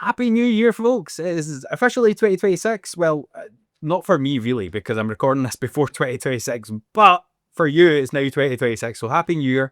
Happy New Year, folks. It is officially 2026. Well, not for me, really, because I'm recording this before 2026, but for you, it's now 2026. So Happy New Year.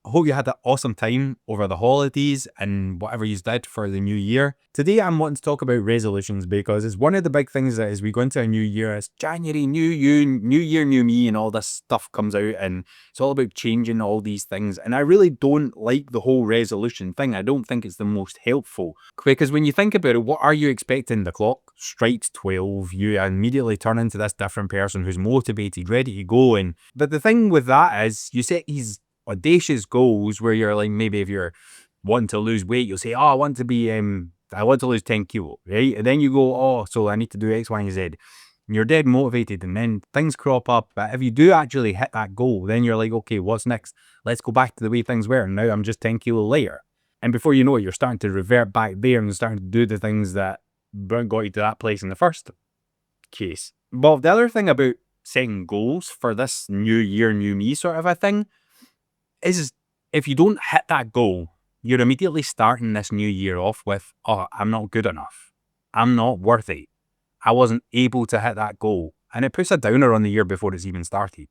I hope you had an awesome time over the holidays and whatever you did for the new year. Today, I'm wanting to talk about resolutions because it's one of the big things that as we go into a new year, it's January, new you, new year, new me, and all this stuff comes out, and it's all about changing all these things. And I really don't like the whole resolution thing. I don't think it's the most helpful because when you think about it, what are you expecting? The clock strikes 12, you immediately turn into this different person who's motivated, ready to go. But the thing with that is you set these audacious goals where you're like, maybe if you're wanting to lose weight, you'll say, oh, I want to lose 10 kilo, right? And then you go, oh, so I need to do X, Y, and Z. And you're dead motivated, and then things crop up. But if you do actually hit that goal, then you're like, okay, what's next? Let's go back to the way things were. And now I'm just 10 kilo lighter. And before you know it, you're starting to revert back there and starting to do the things that got you to that place in the first case. Well, the other thing about setting goals for this new year, new me sort of a thing is if you don't hit that goal, you're immediately starting this new year off with, oh, I'm not good enough. I'm not worthy. I wasn't able to hit that goal. And it puts a downer on the year before it's even started.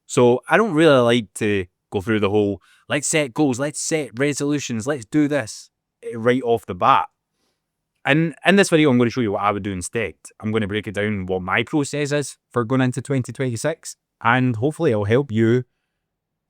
So I don't really like to go through the whole, let's set goals, let's set resolutions, let's do this right off the bat. And in this video, I'm going to show you what I would do instead. I'm going to break it down what my process is for going into 2026. And hopefully it'll help you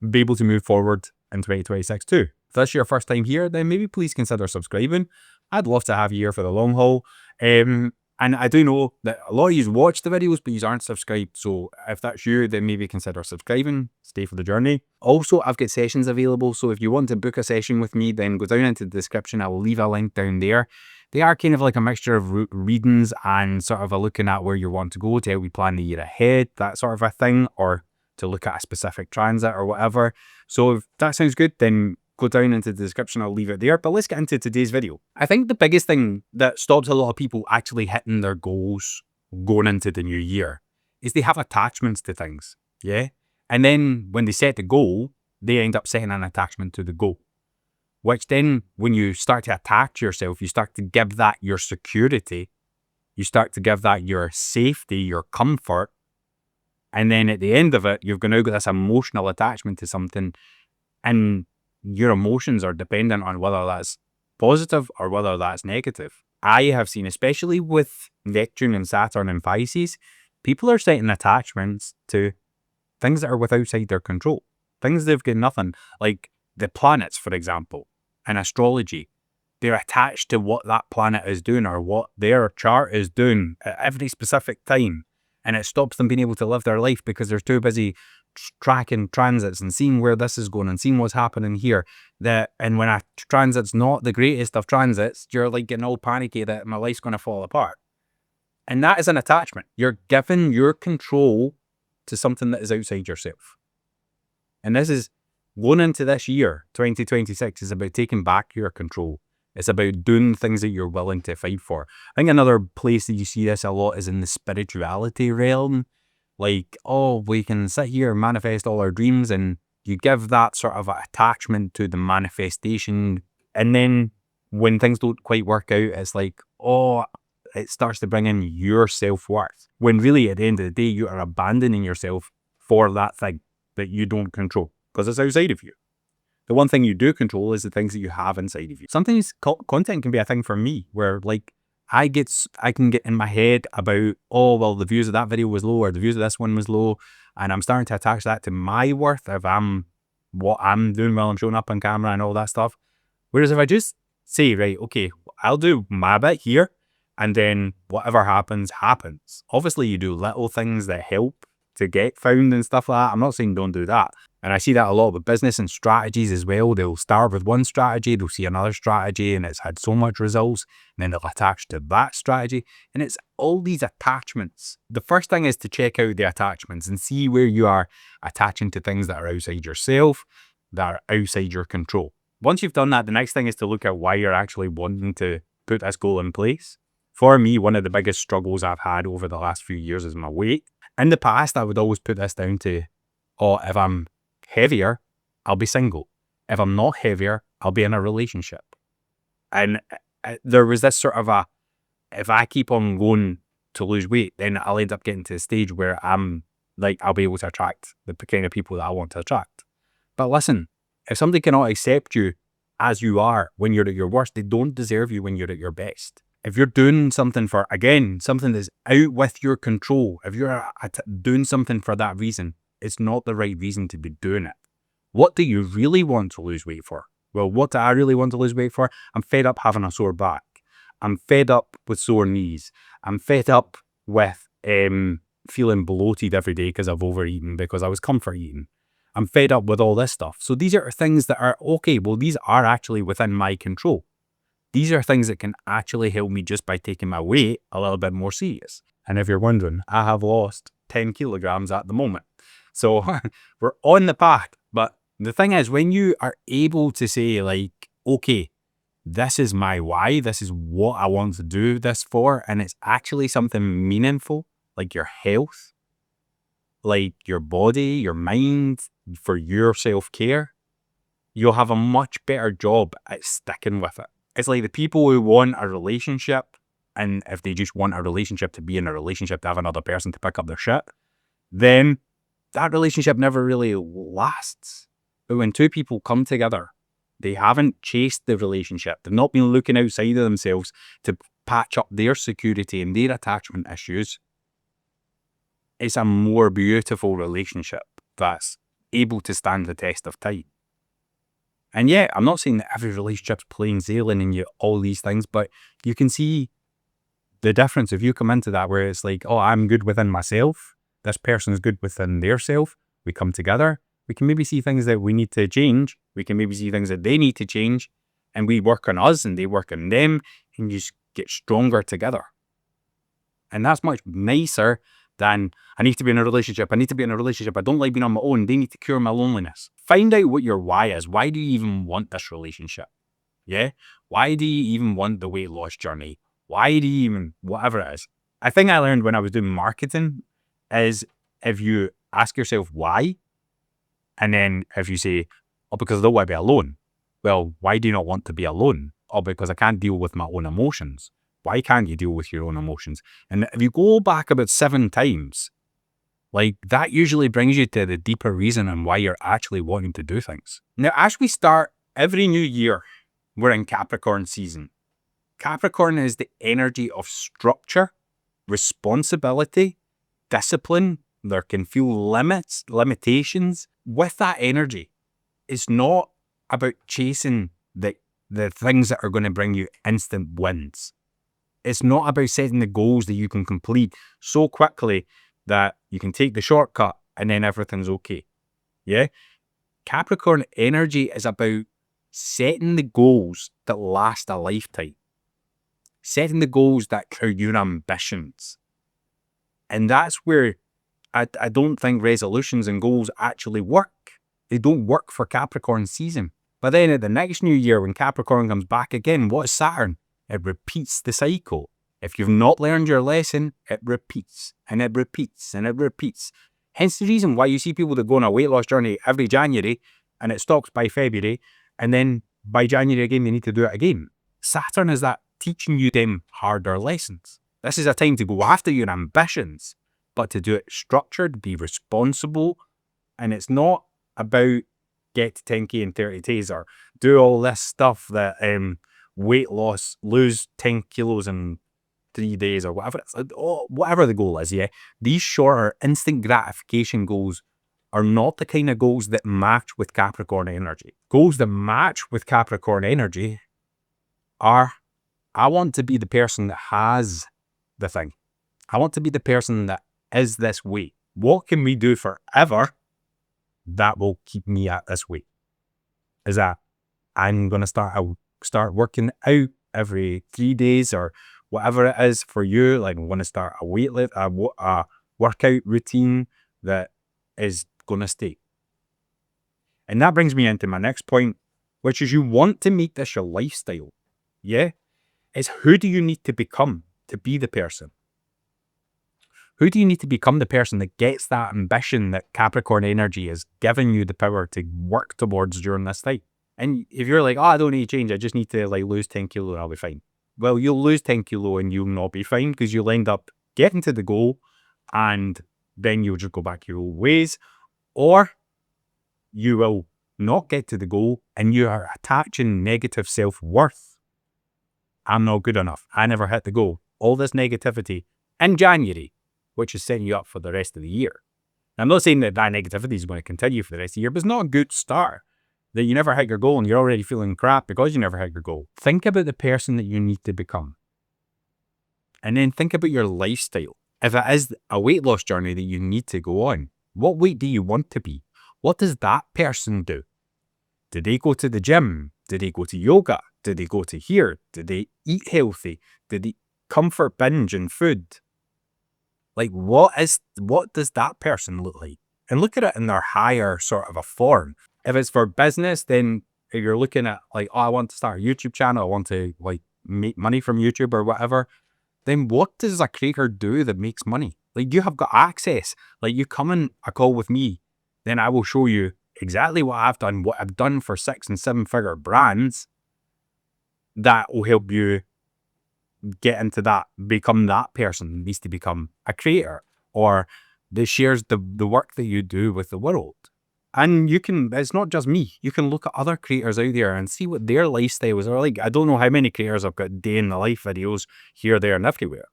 be able to move forward in 2026 too. If this is your first time here, then maybe please consider subscribing. I'd love to have you here for the long haul. And I do know that a lot of you watch the videos, but you aren't subscribed. So if that's you, then maybe consider subscribing. Stay for the journey. Also, I've got sessions available. So if you want to book a session with me, then go down into the description. I will leave a link down there. They are kind of like a mixture of readings and sort of a looking at where you want to go to help you plan the year ahead, that sort of a thing, or to look at a specific transit or whatever. So if that sounds good, then go down into the description. I'll leave it there. But let's get into today's video. I think the biggest thing that stops a lot of people actually hitting their goals going into the new year is they have attachments to things. Yeah. And then when they set the goal, they end up setting an attachment to the goal, which then when you start to attach yourself, you start to give that your security, you start to give that your safety, your comfort. And then at the end of it, you've now got this emotional attachment to something, and your emotions are dependent on whether that's positive or whether that's negative. I have seen, especially with Neptune and Saturn and Pisces, people are setting attachments to things that are outside their control, things they've got nothing, like the planets, for example, in astrology. They're attached to what that planet is doing or what their chart is doing at every specific time. And it stops them being able to live their life because they're too busy tracking transits and seeing where this is going and seeing what's happening here. And when a transit's not the greatest of transits, you're like getting all panicky that my life's going to fall apart. And that is an attachment. You're giving your control to something that is outside yourself. And this is going into this year, 2026, is about taking back your control. It's about doing things that you're willing to fight for. I think another place that you see this a lot is in the spirituality realm. Like, oh, we can sit here and manifest all our dreams, and you give that sort of attachment to the manifestation. And then when things don't quite work out, it's like, oh, it starts to bring in your self-worth. When really at the end of the day, you are abandoning yourself for that thing that you don't control because it's outside of you. The one thing you do control is the things that you have inside of you. Sometimes content can be a thing for me where like I can get in my head about, oh, well, the views of that video was low or the views of this one was low. And I'm starting to attach that to my worth if what I'm doing while I'm showing up on camera and all that stuff. Whereas if I just say, right, okay, I'll do my bit here and then whatever happens, happens. Obviously you do little things that help to get found and stuff like that. I'm not saying don't do that. And I see that a lot with business and strategies as well. They'll start with one strategy, they'll see another strategy and it's had so much results, and then they'll attach to that strategy. And it's all these attachments. The first thing is to check out the attachments and see where you are attaching to things that are outside yourself, that are outside your control. Once you've done that, the next thing is to look at why you're actually wanting to put this goal in place. For me, one of the biggest struggles I've had over the last few years is my weight. In the past, I would always put this down to, oh, if I'm heavier, I'll be single. If I'm not heavier, I'll be in a relationship. And there was this sort of if I keep on going to lose weight, then I'll end up getting to the stage where I'll be able to attract the kind of people that I want to attract. But listen, if somebody cannot accept you as you are when you're at your worst, they don't deserve you when you're at your best. If you're doing something something that's out with your control, if you're doing something for that reason, it's not the right reason to be doing it. What do you really want to lose weight for? Well, what do I really want to lose weight for? I'm fed up having a sore back. I'm fed up with sore knees. I'm fed up with feeling bloated every day because I've overeaten, because I was comfort eating. I'm fed up with all this stuff. So these are things that are okay. Well, these are actually within my control. These are things that can actually help me just by taking my weight a little bit more serious. And if you're wondering, I have lost 10 kilograms at the moment. So we're on the path. But the thing is, when you are able to say like, okay, this is my why, this is what I want to do this for, and it's actually something meaningful, like your health, like your body, your mind, for your self-care, you'll have a much better job at sticking with it. It's like the people who want a relationship, and if they just want a relationship to be in a relationship to have another person to pick up their shit, then that relationship never really lasts. But when two people come together, they haven't chased the relationship. They've not been looking outside of themselves to patch up their security and their attachment issues. It's a more beautiful relationship that's able to stand the test of time. And yeah, I'm not saying that every relationship's plain sailing and all these things, but you can see the difference if you come into that where it's like, oh, I'm good within myself. This person's good within their self. We come together. We can maybe see things that we need to change. We can maybe see things that they need to change. And we work on us and they work on them, and you just get stronger together. And that's much nicer than, I need to be in a relationship. I need to be in a relationship. I don't like being on my own. They need to cure my loneliness. Find out what your why is. Why do you even want this relationship? Yeah? Why do you even want the weight loss journey? Why do you even, whatever it is. I think I learned when I was doing marketing is if you ask yourself why, and then if you say, oh, because I don't want to be alone. Well, why do you not want to be alone? Oh, because I can't deal with my own emotions. Why can't you deal with your own emotions? And if you go back about 7 times, like that usually brings you to the deeper reason and why you're actually wanting to do things. Now, as we start every new year, we're in Capricorn season. Capricorn is the energy of structure, responsibility, discipline. There can feel limitations. With that energy, it's not about chasing the things that are going to bring you instant wins. It's not about setting the goals that you can complete so quickly that you can take the shortcut and then everything's okay. Yeah? Capricorn energy is about setting the goals that last a lifetime. Setting the goals that are your ambitions. And that's where I don't think resolutions and goals actually work. They don't work for Capricorn season. But then at the next new year, when Capricorn comes back again, what is Saturn? It repeats the cycle. If you've not learned your lesson, it repeats and it repeats and it repeats. Hence the reason why you see people that go on a weight loss journey every January and it stops by February, and then by January again, they need to do it again. Saturn is that teaching you them harder lessons. This is a time to go after your ambitions, but to do it structured, be responsible. And it's not about get to 10K in 30 days or do all this stuff that weight loss, lose 10 kilos in 3 days or whatever. Whatever the goal is, yeah. These shorter instant gratification goals are not the kind of goals that match with Capricorn energy. Goals that match with Capricorn energy are, I want to be the person that has the thing. I want to be the person that is this weight. What can we do forever that will keep me at this weight? Is that I'm going to start working out every 3 days or whatever it is for you. Like I'm going to start a workout routine that is going to stay. And that brings me into my next point, which is you want to make this your lifestyle. Yeah? It's who do you need to become to be the person? Who do you need to become the person that gets that ambition that Capricorn energy is giving you the power to work towards during this time? And if you're like, oh, I don't need to change, I just need to like lose 10 kilos and I'll be fine. well, you'll lose 10 kilo and you'll not be fine because you'll end up getting to the goal and then you'll just go back your old ways. Or you will not get to the goal and you are attaching negative self-worth. I'm not good enough. I never hit the goal. All this negativity in January, which is setting you up for the rest of the year. Now, I'm not saying that negativity is going to continue for the rest of the year, but it's not a good start. That you never hit your goal and you're already feeling crap because you never hit your goal. Think about the person that you need to become. And then think about your lifestyle. If it is a weight loss journey that you need to go on, what weight do you want to be? What does that person do? Did they go to the gym? Did they go to yoga? Did they go to here? Did they eat healthy? Did they comfort binge in food? Like, what does that person look like? And look at it in their higher sort of a form. If it's for business, then if you're looking at like, oh, I want to start a YouTube channel, I want to like make money from YouTube or whatever, then what does a creator do that makes money? Like, you have got access. Like, you come in a call with me, then I will show you exactly what I've done for 6 and 7 figure brands that will help you get into that, become that person that needs to become a creator or that shares the work that you do with the world. And it's not just me, you can look at other creators out there and see what their lifestyles are like. I don't know how many creators have got day in the life videos here, there and everywhere.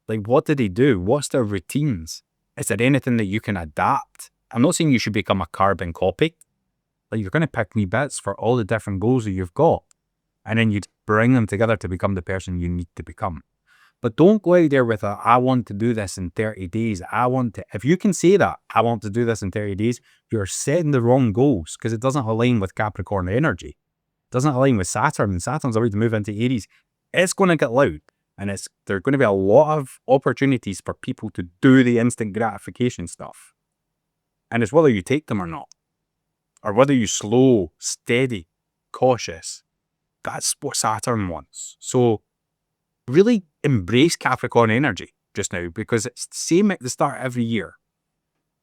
Like, what do they do? What's their routines? Is there anything that you can adapt? I'm not saying you should become a carbon copy. Like, you're going to pick me bits for all the different goals that you've got. And then you bring them together to become the person you need to become. But don't go out there with I want to do this in 30 days. If you can say that, I want to do this in 30 days, you're setting the wrong goals because it doesn't align with Capricorn energy. It doesn't align with Saturn, and Saturn's about to move into Aries. It's going to get loud. And there are going to be a lot of opportunities for people to do the instant gratification stuff. And it's whether you take them or not. Or whether you slow, steady, cautious. That's what Saturn wants. So really embrace Capricorn energy just now, because it's the same at the start every year.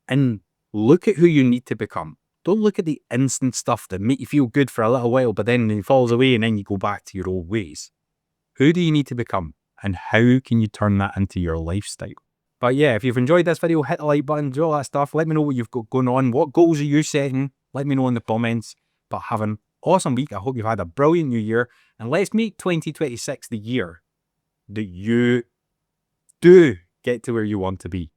And look at who you need to become. Don't look at the instant stuff that make you feel good for a little while, but then it falls away and then you go back to your old ways. Who do you need to become? And how can you turn that into your lifestyle? But yeah, if you've enjoyed this video, hit the like button, do all that stuff. Let me know what you've got going on. What goals are you setting? Let me know in the comments. But have an awesome week. I hope you've had a brilliant new year. And let's make 2026 the year that you do get to where you want to be.